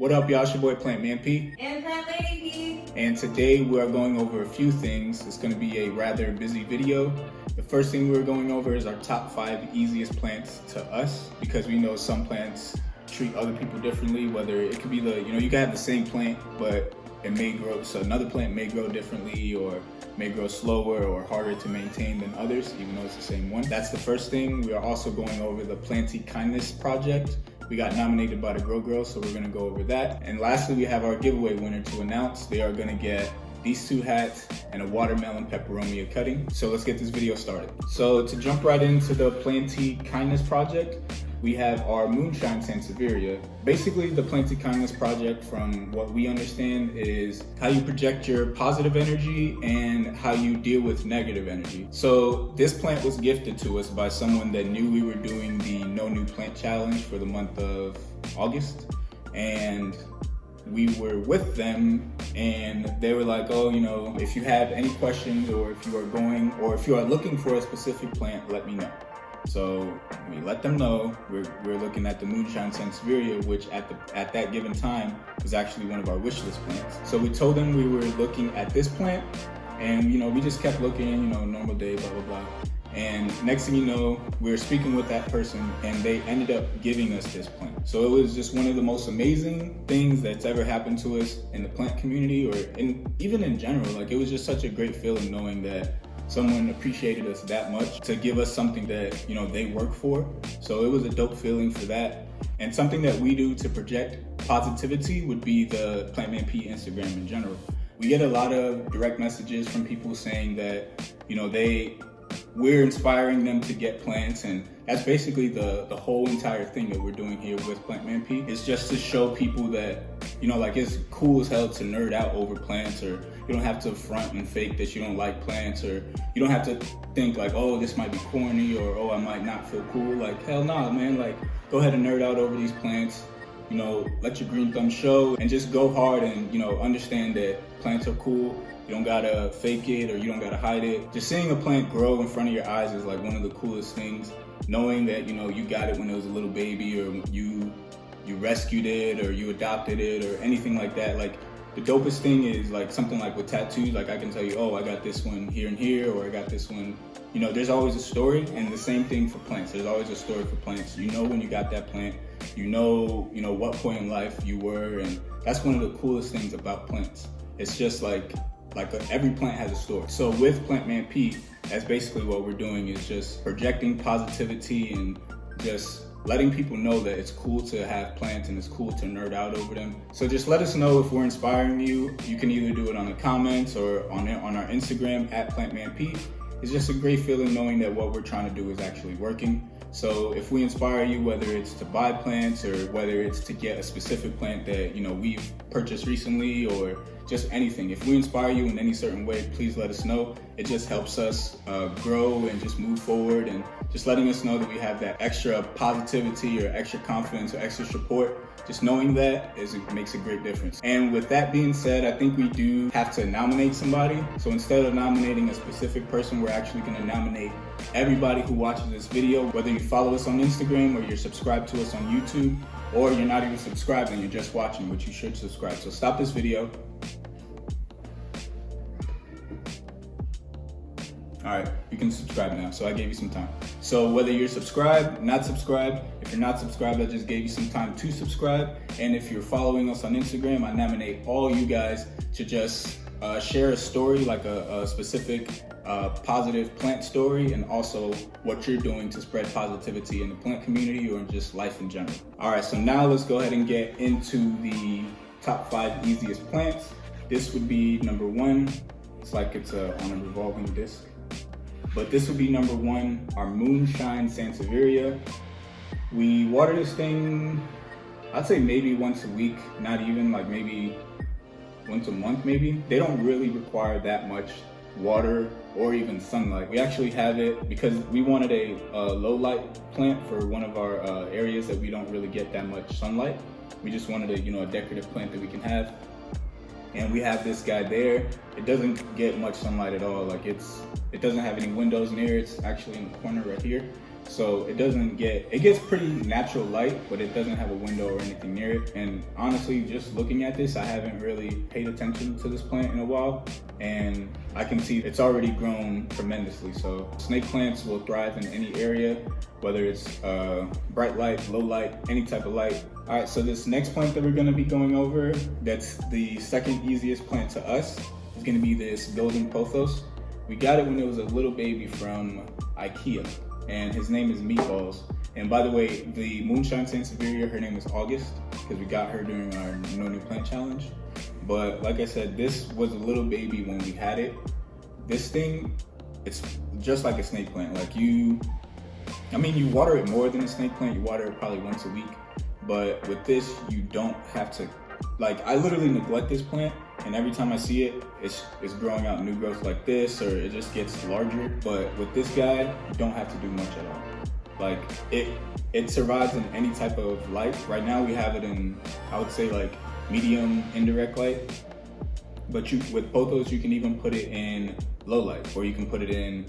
What up, y'all? It's your boy Plant Man P. And Plant Lady P. And today we are going over a few things. It's going to be a rather busy video. The first thing we're going over is our top 5 easiest plants to us, because we know some plants treat other people differently. Whether it could be you can have the same plant, but it may grow, so another plant may grow differently or may grow slower or harder to maintain than others, even though it's the same one. That's the first thing. We are also going over the Planty Kindness project. We got nominated by the Grow Girl, so we're gonna go over that. And lastly, we have our giveaway winner to announce. They are gonna get these 2 hats and a watermelon peperomia cutting. So let's get this video started. So to jump right into the Planty Kindness project, we have our Moonshine Sansevieria. Basically, the Planty Kindness project, from what we understand, is how you project your positive energy and how you deal with negative energy. So this plant was gifted to us by someone that knew we were doing the No New Plant Challenge for the month of August. And we were with them and they were like, oh, if you have any questions or if you are looking for a specific plant, let me know. So we let them know we're looking at the Moonshine Sansevieria, which at that given time was actually one of our wish list plants. So we told them we were looking at this plant, and we just kept looking, normal day, blah blah blah. And next thing you know, we were speaking with that person and they ended up giving us this plant. So it was just one of the most amazing things that's ever happened to us in the plant community, or even in general. Like, it was just such a great feeling knowing that someone appreciated us that much to give us something that they work for. So it was a dope feeling for that. And something that we do to project positivity would be the Plant Man P Instagram in general. We get a lot of direct messages from people saying that we're inspiring them to get plants, and that's basically the whole entire thing that we're doing here with Plant Man P. It's just to show people that it's cool as hell to nerd out over plants, or you don't have to front and fake that you don't like plants, or you don't have to think like, oh, this might be corny, or oh, I might not feel cool. Like, hell nah, man. Like, go ahead and nerd out over these plants. Let your green thumb show and just go hard and understand that plants are cool. You don't gotta fake it or you don't gotta hide it. Just seeing a plant grow in front of your eyes is like one of the coolest things. Knowing that you got it when it was a little baby, or you rescued it, or you adopted it, or anything like that. Like, the dopest thing is like something like with tattoos. Like, I can tell you, oh, I got this one here and here, or I got this one. There's always a story, and the same thing for plants. There's always a story for plants. When you got that plant, what point in life you were, and that's one of the coolest things about plants. It's just like every plant has a story. So with Plant Man P, that's basically what we're doing, is just projecting positivity and just letting people know that it's cool to have plants and it's cool to nerd out over them. So just let us know if we're inspiring you. You can either do it on the comments or on our Instagram at PlantManP. It's just a great feeling knowing that what we're trying to do is actually working. So if we inspire you, whether it's to buy plants or whether it's to get a specific plant that we've purchased recently, or just anything, if we inspire you in any certain way, please let us know. It just helps us grow and just move forward, and just letting us know that we have that extra positivity or extra confidence or extra support. Just knowing that makes a great difference. And with that being said, I think we do have to nominate somebody. So instead of nominating a specific person, we're actually going to nominate everybody who watches this video, whether you follow us on Instagram or you're subscribed to us on YouTube, or you're not even subscribed and you're just watching, but you should subscribe. So stop this video. All right, you can subscribe now. So I gave you some time. So whether you're subscribed, not subscribed, if you're not subscribed, I just gave you some time to subscribe. And if you're following us on Instagram, I nominate all you guys to just share a story, like a specific positive plant story, and also what you're doing to spread positivity in the plant community or just life in general. All right, so now let's go ahead and get into the top 5 easiest plants. This would be number 1. It's like it's on a revolving disc. But this would be number 1, our Moonshine Sansevieria. We water this thing, I'd say maybe once a week, not even, like maybe once a month maybe. They don't really require that much water or even sunlight. We actually have it because we wanted a low light plant for one of our areas that we don't really get that much sunlight. We just wanted a decorative plant that we can have. And we have this guy there. It doesn't get much sunlight at all. Like, it doesn't have any windows near. It's actually in the corner right here. so it gets pretty natural light, but it doesn't have a window or anything near it. And honestly, just looking at this, I haven't really paid attention to this plant in a while, and I can see it's already grown tremendously. So snake plants will thrive in any area, whether it's bright light, low light, any type of light. All right, so this next plant that we're gonna be going over, that's the second easiest plant to us, is gonna be this golden pothos. We got it when it was a little baby from IKEA, and his name is Meatballs. And by the way, the Moonshine Sansevieria, her name is August, because we got her during our No New Plant Challenge. But like I said, this was a little baby when we had it. This thing, it's just like a snake plant. Like you water it more than a snake plant. You water it probably once a week. But with this, you don't have to, like, I literally neglect this plant, and every time I see it, it's growing out new growth like this, or it just gets larger. But with this guy, you don't have to do much at all. Like, it survives in any type of light. Right now we have it in, I would say, like medium indirect light. But with pothos, you can even put it in low light, or you can put it in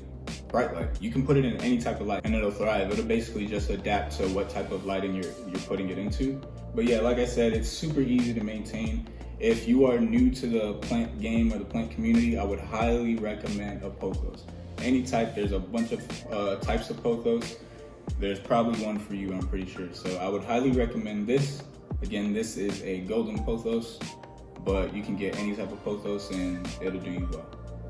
bright light. You can put it in any type of light and it'll thrive. It'll basically just adapt to what type of lighting you're putting it into. But yeah, like I said, it's super easy to maintain. If you are new to the plant game or the plant community, I would highly recommend a pothos. Any type, there's a bunch of types of pothos. There's probably one for you, I'm pretty sure. So I would highly recommend this. Again, this is a golden pothos, but you can get any type of pothos and it'll do you well.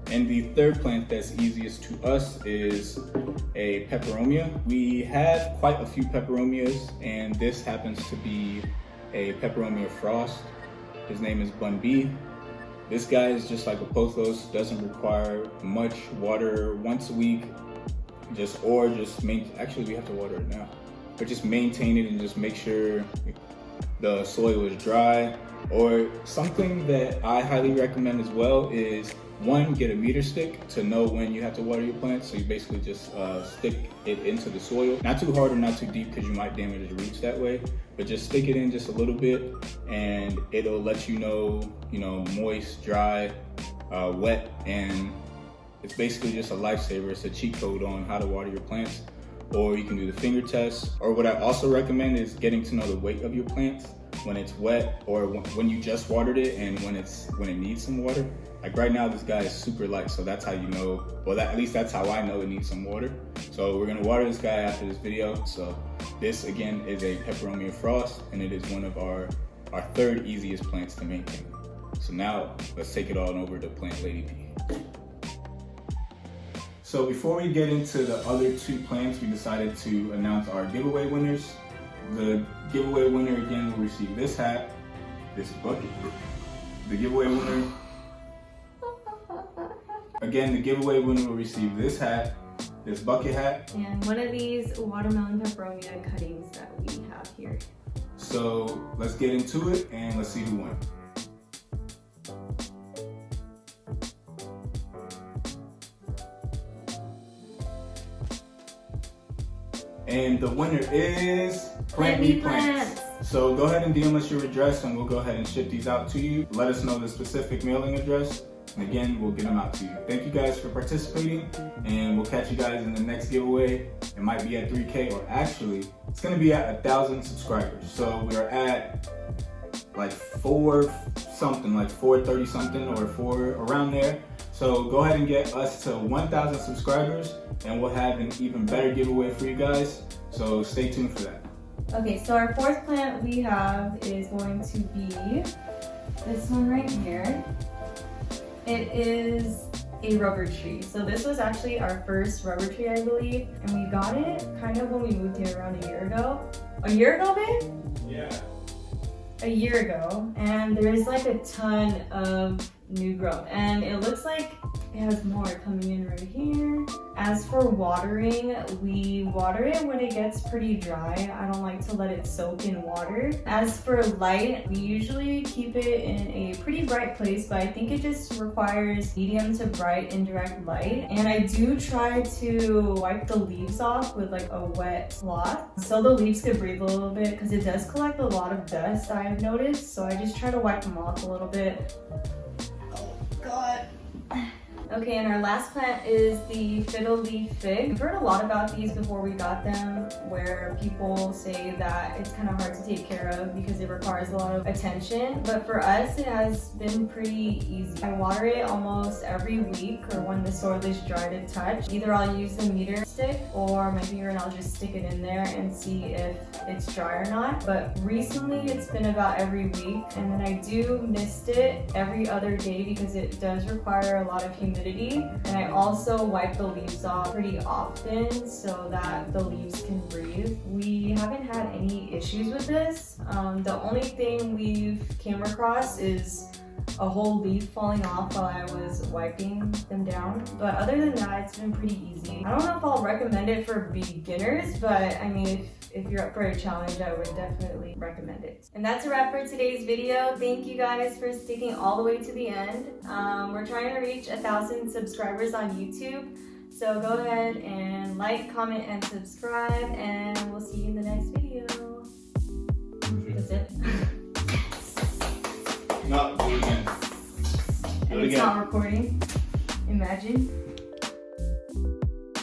And the third plant that's easiest to us is a peperomia. We have quite a few peperomias, and this happens to be a Peperomia frost. His name is Bun B. This guy is just like a pothos, doesn't require much water once a week. Actually we have to water it now. But just maintain it and just make sure the soil is dry. Or something that I highly recommend as well is, one, get a meter stick to know when you have to water your plants. So you basically just stick it into the soil. Not too hard or not too deep, because you might damage the roots that way. But just stick it in just a little bit, and it'll let you know, moist, dry, wet, and it's basically just a lifesaver. It's a cheat code on how to water your plants. Or you can do the finger test. Or what I also recommend is getting to know the weight of your plants when it's wet, or when you just watered it, and when it needs some water. Like right now, this guy is super light, so that's how you know, at least that's how I know it needs some water. So we're gonna water this guy after this video. So this again is a Peperomia frost, and it is one of our third easiest plants to maintain. So now let's take it on over to Plant Lady P. So before we get into the other two plants, we decided to announce our giveaway winners. The giveaway winner again will receive this hat, this bucket. The giveaway winner will receive this hat, this bucket hat, and one of these watermelon peperomia cuttings that we have here. So let's get into it and let's see who won. And the winner is Plant Me Plants. So go ahead and DM us your address and we'll go ahead and ship these out to you. Let us know the specific mailing address, and again, we'll get them out to you. Thank you guys for participating, and we'll catch you guys in the next giveaway. It might be at 3K, or actually, it's gonna be at 1,000 subscribers. So we're at like 430 something, or 4 around there. So go ahead and get us to 1,000 subscribers, and we'll have an even better giveaway for you guys. So stay tuned for that. Okay, so our fourth plant we have is going to be this one right here. It is a rubber tree. So this was actually our first rubber tree, I believe, and we got it kind of when we moved here around a year ago. A year ago, babe? Yeah. A year ago, and there's like a ton of new growth, and it looks like it has more coming in right here. As for watering, we water it when it gets pretty dry. I don't like to let it soak in water. As for light, we usually keep it in a pretty bright place, but I think it just requires medium to bright indirect light. And I do try to wipe the leaves off with like a wet cloth so the leaves could breathe a little bit, because it does collect a lot of dust, I've noticed. So I just try to wipe them off a little bit. Oh God. Okay, and our last plant is the fiddle leaf fig. We've heard a lot about these before we got them, where people say that it's kind of hard to take care of because it requires a lot of attention. But for us, it has been pretty easy. I water it almost every week or when the soil is dry to touch. Either I'll use the meter stick or my finger and I'll just stick it in there and see if it's dry or not. But recently it's been about every week, and then I do mist it every other day because it does require a lot of humidity. And I also wipe the leaves off pretty often so that the leaves can breathe. We haven't had any issues with this. The only thing we've came across is a whole leaf falling off while I was wiping them down. But other than that, it's been pretty easy. I don't know if I'll recommend it for beginners, but I mean, if you're up for a challenge, I would definitely recommend it. And that's a wrap for today's video. Thank you guys for sticking all the way to the end. We're trying to reach 1,000 subscribers on YouTube. So go ahead and like, comment, and subscribe, and we'll see you in the next video. That's it. No, do it again. And it's not recording. Imagine.